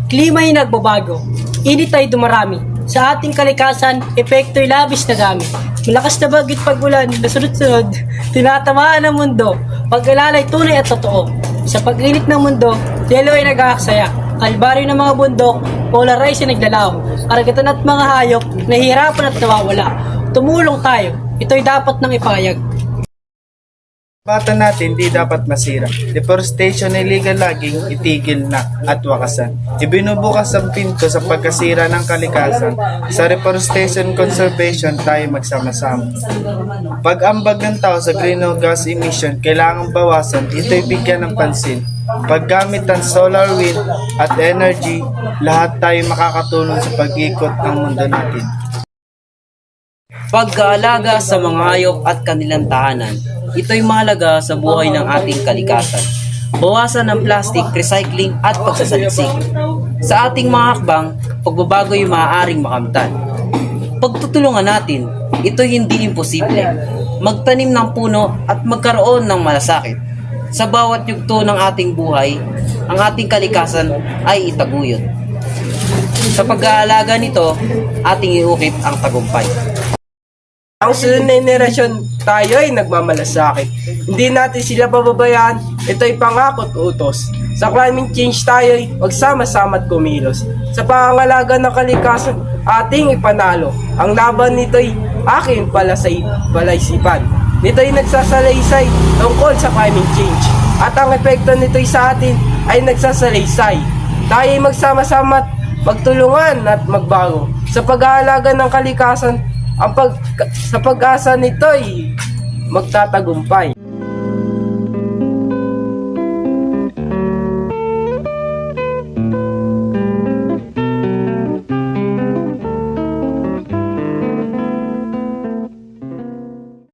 Klima'y nagbabago, init ay dumarami. Sa ating kalikasan, epekto'y labis na dami. Malakas na bagyo at pag-ulan na sunod-sunod, tinatamaan ang mundo. Pag-alalay tunay at totoo. Sa pag-init ng mundo, yelo ay nag-aaksaya. Kalbaryo ng mga bundok, polarize ay naglalaw. Karagatan at mga hayop, nahihirapan at nawawala. Tumulong tayo, ito'y dapat nang ipahayag. Bata natin di dapat masira. Deforestation ay legal laging itigil na at wakasan. Ibinubukas ang pinto sa pagkasira ng kalikasan. Sa reforestation conservation tayo magsama-sama. Pag-ambag ng tao sa greenhouse gas emission, kailangang bawasan, ito'y bigyan ng pansin. Paggamit ng solar, wind at energy, lahat tayo makakatulong sa pag-ikot ng mundo natin. Pag-aalaga sa mga hayop at kanilang tahanan, ito'y mahalaga sa buhay ng ating kalikasan. Bawasan ng plastic, recycling at pagsasaliksik. Sa ating mga hakbang, pagbabago'y maaaring makamtan. Pagtutulungan natin, ito'y hindi imposible. Magtanim ng puno at magkaroon ng malasakit. Sa bawat yugto ng ating buhay, ang ating kalikasan ay itaguyod. Sa pag-aalaga nito, ating iukit ang tagumpay. Ang sunod na henerasyon, tayo ay nagmamalasakit. Hindi natin sila pababayaan, ito'y pangako at utos. Sa climate change tayo ay magsama-sama at kumilos. Sa pangangalaga ng kalikasan, ating ipanalo. Ang laban nito'y aking palaisipan. Nito'y nagsasalaysay tungkol sa climate change. At ang epekto nito'y sa atin ay nagsasalaysay. Tayo ay magsama-sama at magtulungan at magbago. Sa pag-aalaga ng kalikasan, sa pag-asa nito'y magtatagumpay.